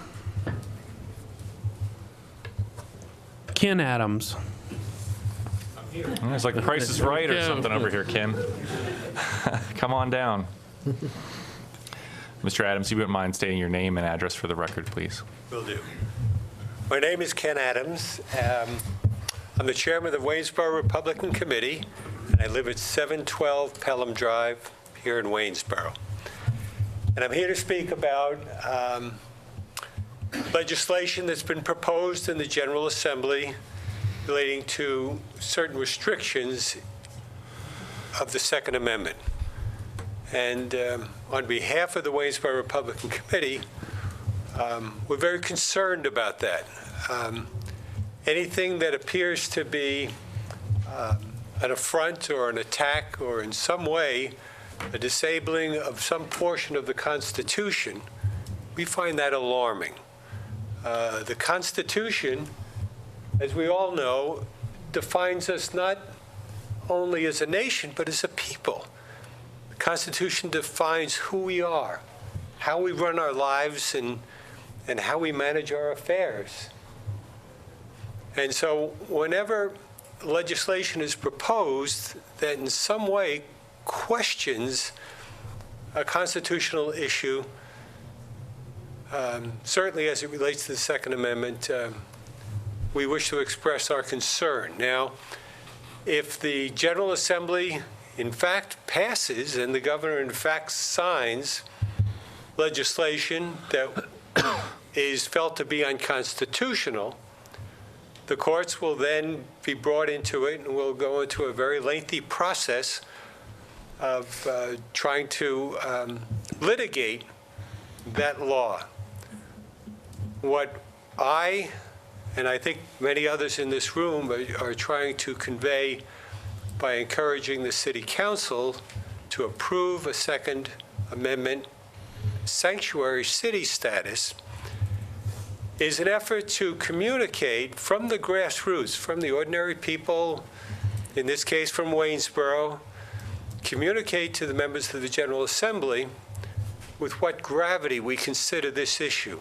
Ken Adams. It's like the Price is Right or something over here, Ken. Come on down. Mr. Adams, you wouldn't mind stating your name and address for the record, please? Will do. My name is Ken Adams. I'm the chairman of the Waynesboro Republican Committee, and I live at 712 Pelham Drive here in Waynesboro. And I'm here to speak about legislation that's been proposed in the General Assembly relating to certain restrictions of the Second Amendment. And on behalf of the Waynesboro Republican Committee, we're very concerned about that. Anything that appears to be an affront or an attack or in some way a disabling of some portion of the Constitution, we find that alarming. The Constitution, as we all know, defines us not only as a nation, but as a people. The Constitution defines who we are, how we run our lives, and how we manage our affairs. And so whenever legislation is proposed that in some way questions a constitutional issue, certainly as it relates to the Second Amendment, we wish to express our concern. Now, if the General Assembly in fact passes and the governor in fact signs legislation that is felt to be unconstitutional, the courts will then be brought into it and will go into a very lengthy process of trying to litigate that law. What I, and I think many others in this room, are trying to convey by encouraging the City Council to approve a Second Amendment sanctuary city status is an effort to communicate from the grassroots, from the ordinary people, in this case from Waynesboro, communicate to the members of the General Assembly with what gravity we consider this issue.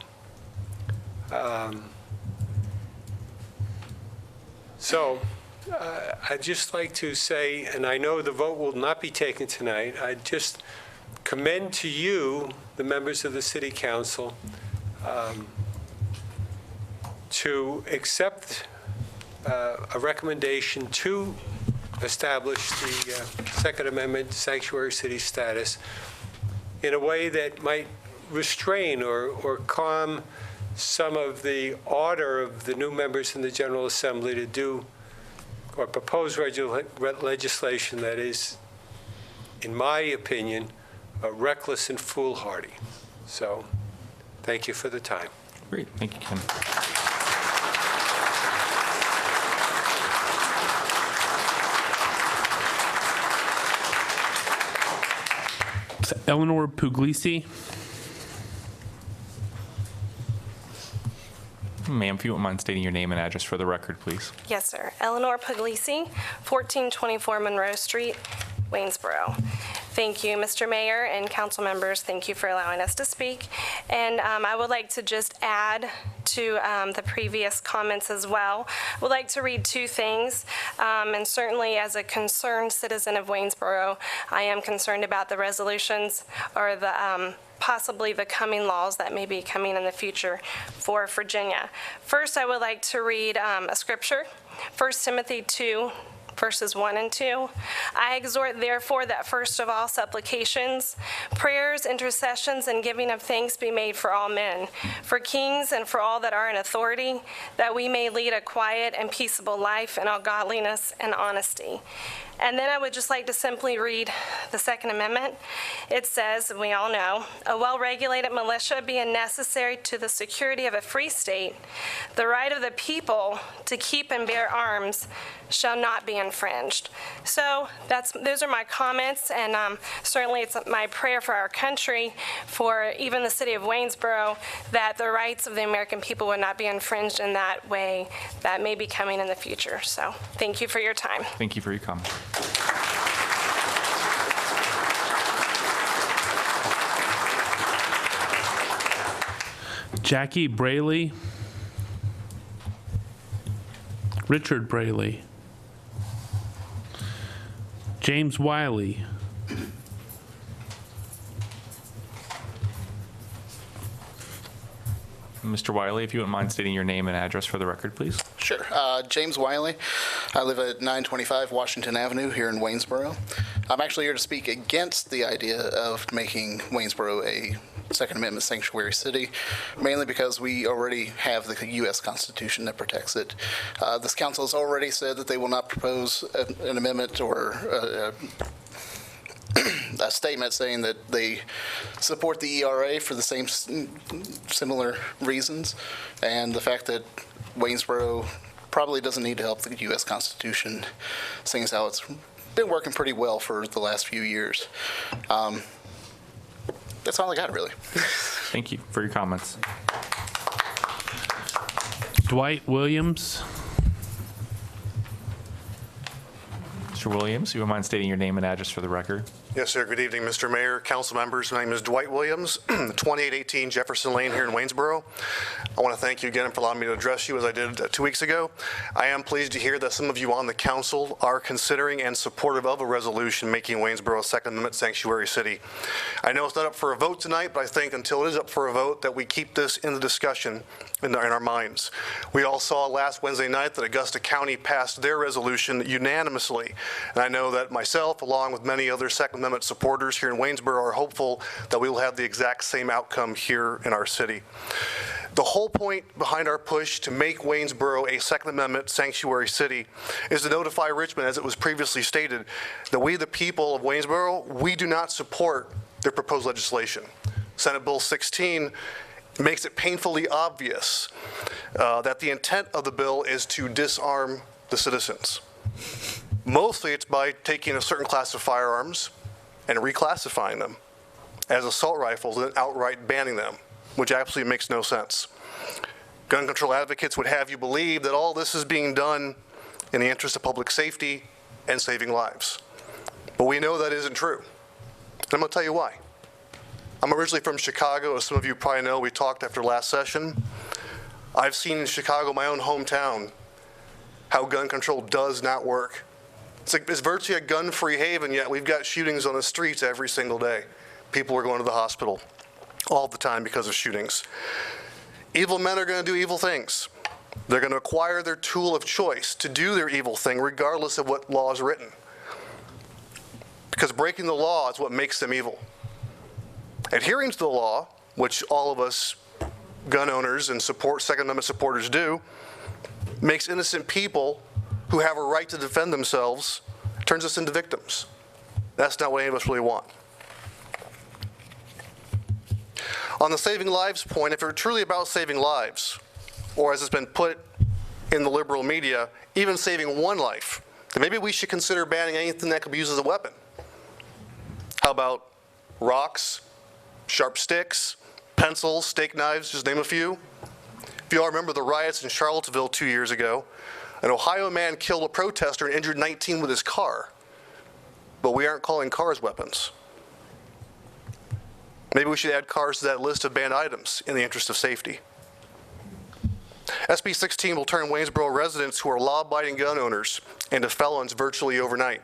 I'd just like to say, and I know the vote will not be taken tonight, I'd just commend to you, the members of the City Council, to accept a recommendation to establish the Second Amendment sanctuary city status in a way that might restrain or calm some of the ardor of the new members in the General Assembly to do or propose legislation that is, in my opinion, reckless and foolhardy. So, thank you for the time. Great. Thank you, Ken. Eleanor Puglisi. Ma'am, if you wouldn't mind stating your name and address for the record, please. Yes, sir. Eleanor Puglisi, 1424 Monroe Street, Waynesboro. Thank you, Mr. Mayor and council members. Thank you for allowing us to speak. And I would like to just add to the previous comments as well. I would like to read two things. And certainly as a concerned citizen of Waynesboro, I am concerned about the resolutions or the possibly the coming laws that may be coming in the future for Virginia. First, I would like to read a scripture, 1 Timothy 2, verses 1 and 2. I exhort, therefore, that first of all supplications, prayers, intercessions, and giving of thanks be made for all men, for kings and for all that are in authority, that we may lead a quiet and peaceable life in all godliness and honesty. And then I would just like to simply read the Second Amendment. It says, we all know, a well-regulated militia being necessary to the security of a free state, the right of the people to keep and bear arms shall not be infringed. So those are my comments, and certainly it's my prayer for our country, for even the city of Waynesboro, that the rights of the American people would not be infringed in that way that may be coming in the future. So thank you for your time. Thank you for your comment. Jackie Braley. Richard Braley. James Wiley. Mr. Wiley, if you wouldn't mind stating your name and address for the record, please. Sure. James Wiley. I live at 925 Washington Avenue here in Waynesboro. I'm actually here to speak against the idea of making Waynesboro a Second Amendment sanctuary city, mainly because we already have the U.S. Constitution that protects it. This council has already said that they will not propose an amendment or a statement saying that they support the ERA for the same similar reasons, and the fact that Waynesboro probably doesn't need to help the U.S. Constitution, seeing as how it's been working pretty well for the last few years. That's all I got, really. Thank you for your comments. Dwight Williams. Mr. Williams, you would mind stating your name and address for the record? Yes, sir. Good evening, Mr. Mayor, council members. My name is Dwight Williams, 2818 Jefferson Lane here in Waynesboro. I want to thank you again for allowing me to address you as I did 2 weeks ago. I am pleased to hear that some of you on the council are considering and supportive of a resolution making Waynesboro a Second Amendment sanctuary city. I know it's not up for a vote tonight, but I think until it is up for a vote that we keep this in the discussion in our minds. We all saw last Wednesday night that Augusta County passed their resolution unanimously. And I know that myself, along with many other Second Amendment supporters here in Waynesboro, are hopeful that we will have the exact same outcome here in our city. The whole point behind our push to make Waynesboro a Second Amendment sanctuary city is to notify Richmond, as it was previously stated, that we, the people of Waynesboro, we do not support their proposed legislation. Senate Bill 16 makes it painfully obvious that the intent of the bill is to disarm the citizens. Mostly it's by taking a certain class of firearms and reclassifying them as assault rifles and outright banning them, which absolutely makes no sense. Gun control advocates would have you believe that all this is being done in the interest of public safety and saving lives. But we know that isn't true. And I'm going to tell you why. I'm originally from Chicago. As some of you probably know, we talked after last session. I've seen in Chicago, my own hometown, how gun control does not work. It's virtually a gun-free haven, yet we've got shootings on the streets every single day. People are going to the hospital all the time because of shootings. Evil men are going to do evil things. They're going to acquire their tool of choice to do their evil thing regardless of what law is written. Because breaking the law is what makes them evil. Adhering to the law, which all of us gun owners and Second Amendment supporters do, makes innocent people who have a right to defend themselves, turns us into victims. That's not what any of us really want. On the saving lives point, if it were truly about saving lives, or as it's been put in the liberal media, even saving one life, then maybe we should consider banning anything that could be used as a weapon. How about rocks, sharp sticks, pencils, steak knives, just name a few? If you all remember the riots in Charlottesville 2 years ago, an Ohio man killed a protester and injured 19 with his car. But we aren't calling cars weapons. Maybe we should add cars to that list of banned items in the interest of safety. SB 16 will turn Waynesboro residents who are law-abiding gun owners into felons virtually overnight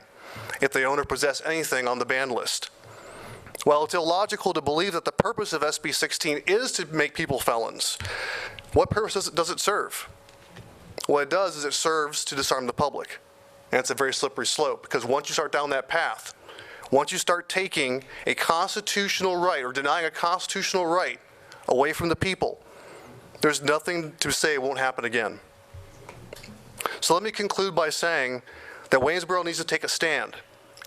if they own or possess anything on the banned list. While it's illogical to believe that the purpose of SB 16 is to make people felons, what purpose does it serve? What it does is it serves to disarm the public. And it's a very slippery slope, because once you start down that path, once you start taking a constitutional right or denying a constitutional right away from the people, there's nothing to say it won't happen again. So let me conclude by saying that Waynesboro needs to take a stand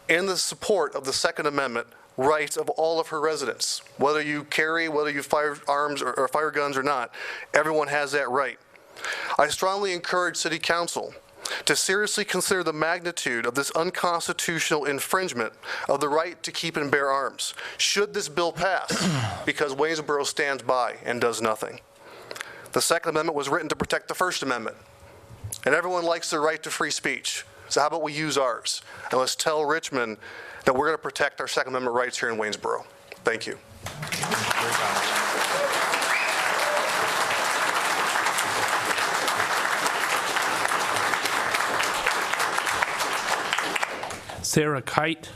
in the support of the Second Amendment rights of all of her residents. Whether you carry, whether you fire arms or fire guns or not, everyone has that right. I strongly encourage City Council to seriously consider the magnitude of this unconstitutional infringement of the right to keep and bear arms, should this bill pass, because Waynesboro stands by and does nothing. The Second Amendment was written to protect the First Amendment, and everyone likes their right to free speech. So how about we use ours? And let's tell Richmond that we're going to protect our Second Amendment rights here in Waynesboro. Thank you. Sarah Kite.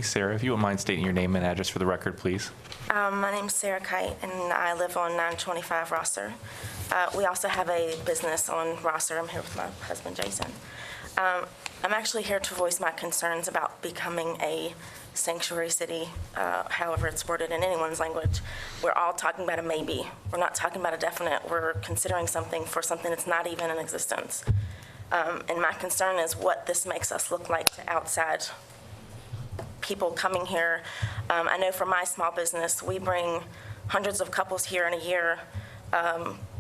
Sarah, if you wouldn't mind stating your name and address for the record, please. My name's Sarah Kite, and I live on 925 Rosser. We also have a business on Rosser. I'm here with my husband, Jason. I'm actually here to voice my concerns about becoming a sanctuary city, however it's worded in anyone's language. We're all talking about a maybe. We're not talking about a definite. We're considering something for something that's not even in existence. And my concern is what this makes us look like to outside people coming here. I know for my small business, we bring hundreds of couples here in a year.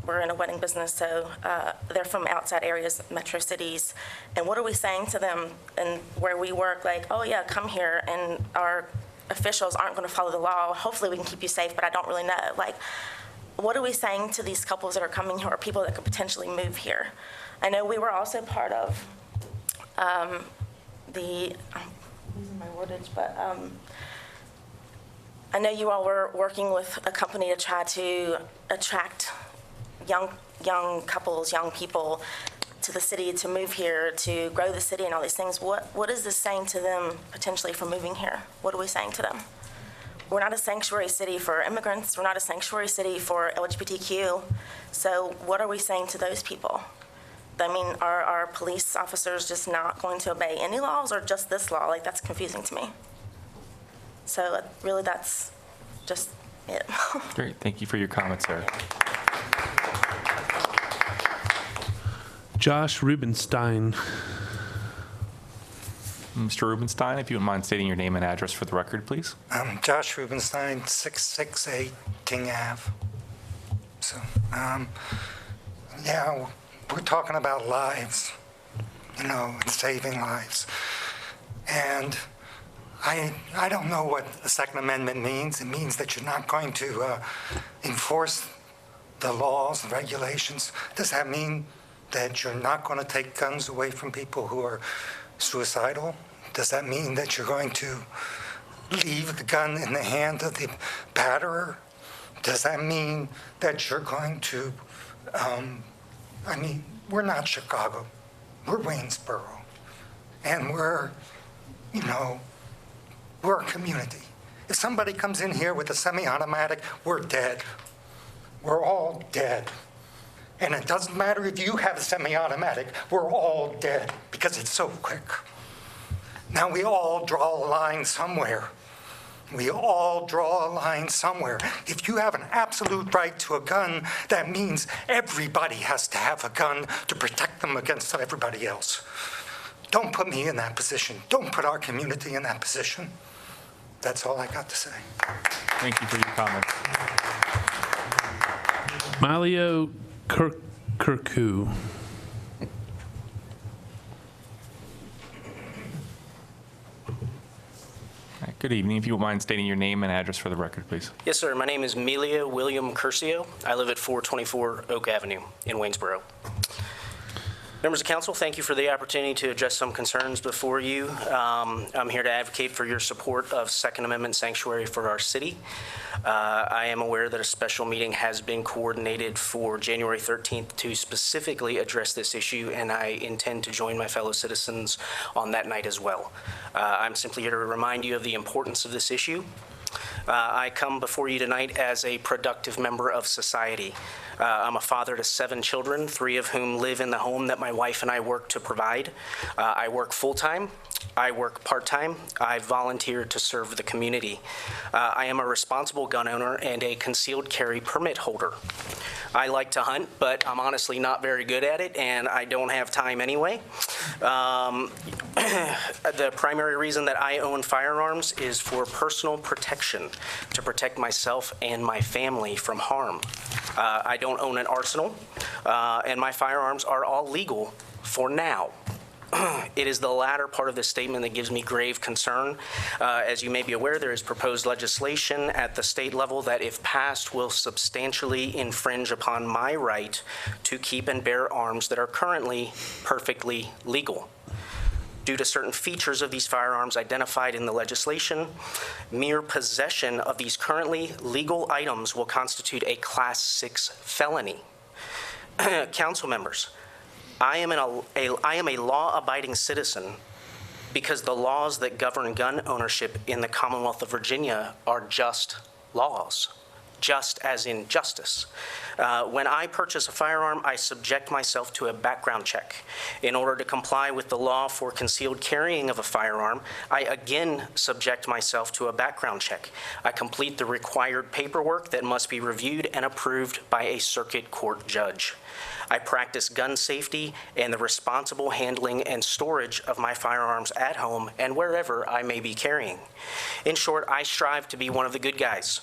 We're in a wedding business, so they're from outside areas, metro cities. And what are we saying to them and where we work? Like, oh yeah, come here, and our officials aren't going to follow the law. Hopefully we can keep you safe, but I don't really know. Like, what are we saying to these couples that are coming here or people that could potentially move here? I know we were also part of I'm losing my wordage, but I know you all were working with a company to try to attract young couples, young people to the city to move here, to grow the city and all these things. What is this saying to them potentially for moving here? What are we saying to them? We're not a sanctuary city for immigrants. We're not a sanctuary city for LGBTQ. So what are we saying to those people? I mean, are our police officers just not going to obey any laws or just this law? Like, that's confusing to me. So really, that's just it. Great. Thank you for your comments, Sarah. Josh Rubenstein. Mr. Rubenstein, if you wouldn't mind stating your name and address for the record, please. Josh Rubenstein, 668 King Ave. So, yeah, we're talking about lives, and saving lives. And I don't know what the Second Amendment means. It means that you're not going to enforce the laws and regulations. Does that mean that you're not going to take guns away from people who are suicidal? Does that mean that you're going to leave the gun in the hand of the batterer? Does that mean that you're going to, we're not Chicago. We're Waynesboro. And we're a community. If somebody comes in here with a semi-automatic, we're dead. We're all dead. And it doesn't matter if you have a semi-automatic, we're all dead because it's so quick. Now we all draw a line somewhere. We all draw a line somewhere. If you have an absolute right to a gun, that means everybody has to have a gun to protect them against everybody else. Don't put me in that position. Don't put our community in that position. That's all I got to say. Thank you for your comments. Malio Kirku. Good evening. If you wouldn't mind stating your name and address for the record, please. Yes, sir. My name is Melia William Curcio. I live at 424 Oak Avenue in Waynesboro. Members of council, thank you for the opportunity to address some concerns before you. I'm here to advocate for your support of Second Amendment sanctuary for our city. I am aware that a special meeting has been coordinated for January 13th to specifically address this issue, and I intend to join my fellow citizens on that night as well. I'm simply here to remind you of the importance of this issue. I come before you tonight as a productive member of society. I'm a father to 7 children, 3 of whom live in the home that my wife and I work to provide. I work full-time. I work part-time. I volunteer to serve the community. I am a responsible gun owner and a concealed carry permit holder. I like to hunt, but I'm honestly not very good at it, and I don't have time anyway. The primary reason that I own firearms is for personal protection, to protect myself and my family from harm. I don't own an arsenal, and my firearms are all legal for now. It is the latter part of this statement that gives me grave concern. As you may be aware, there is proposed legislation at the state level that, if passed, will substantially infringe upon my right to keep and bear arms that are currently perfectly legal. Due to certain features of these firearms identified in the legislation, mere possession of these currently legal items will constitute a Class 6 felony. Council members, I am a law-abiding citizen because the laws that govern gun ownership in the Commonwealth of Virginia are just laws, just as in justice. When I purchase a firearm, I subject myself to a background check. In order to comply with the law for concealed carrying of a firearm, I again subject myself to a background check. I complete the required paperwork that must be reviewed and approved by a circuit court judge. I practice gun safety and the responsible handling and storage of my firearms at home and wherever I may be carrying. In short, I strive to be one of the good guys.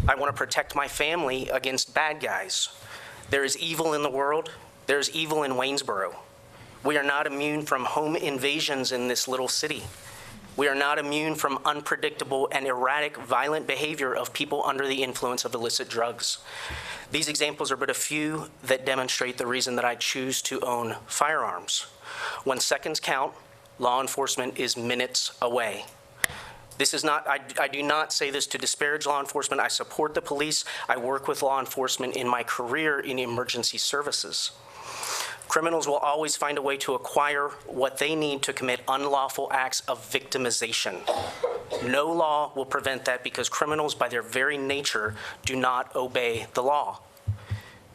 I want to protect my family against bad guys. There is evil in the world. There's evil in Waynesboro. We are not immune from home invasions in this little city. We are not immune from unpredictable and erratic violent behavior of people under the influence of illicit drugs. These examples are but a few that demonstrate the reason that I choose to own firearms. When seconds count, law enforcement is minutes away. This is not, I do not say this to disparage law enforcement. I support the police. I work with law enforcement in my career in emergency services. Criminals will always find a way to acquire what they need to commit unlawful acts of victimization. No law will prevent that because criminals, by their very nature, do not obey the law.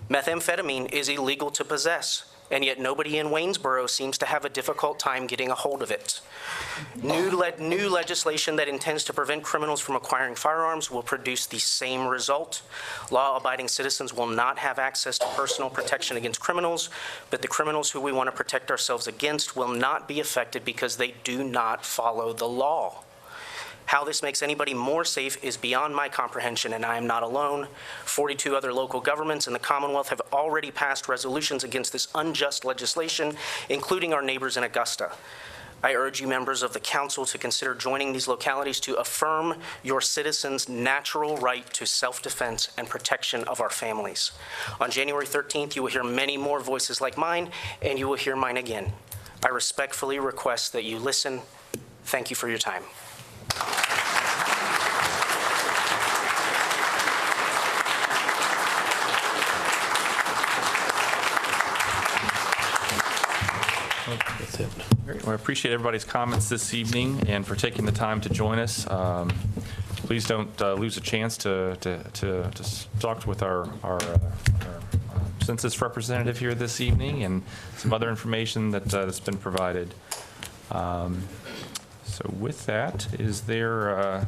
Methamphetamine is illegal to possess, and yet nobody in Waynesboro seems to have a difficult time getting a hold of it. New legislation that intends to prevent criminals from acquiring firearms will produce the same result. Law-abiding citizens will not have access to personal protection against criminals, but the criminals who we want to protect ourselves against will not be affected because they do not follow the law. How this makes anybody more safe is beyond my comprehension, and I am not alone. 42 other local governments in the Commonwealth have already passed resolutions against this unjust legislation, including our neighbors in Augusta. I urge you members of the council to consider joining these localities to affirm your citizens' natural right to self-defense and protection of our families. On January 13th, you will hear many more voices like mine, and you will hear mine again. I respectfully request that you listen. Thank you for your time. That's it. Great. Well, I appreciate everybody's comments this evening and for taking the time to join us. Please don't lose a chance to talk with our census representative here this evening and some other information that's been provided. So with that, is there a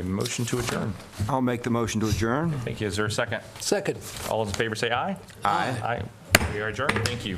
motion to adjourn? I'll make the motion to adjourn. Thank you. Is there a second? Second. All those in favor say aye. Aye. Aye. We are adjourned. Thank you.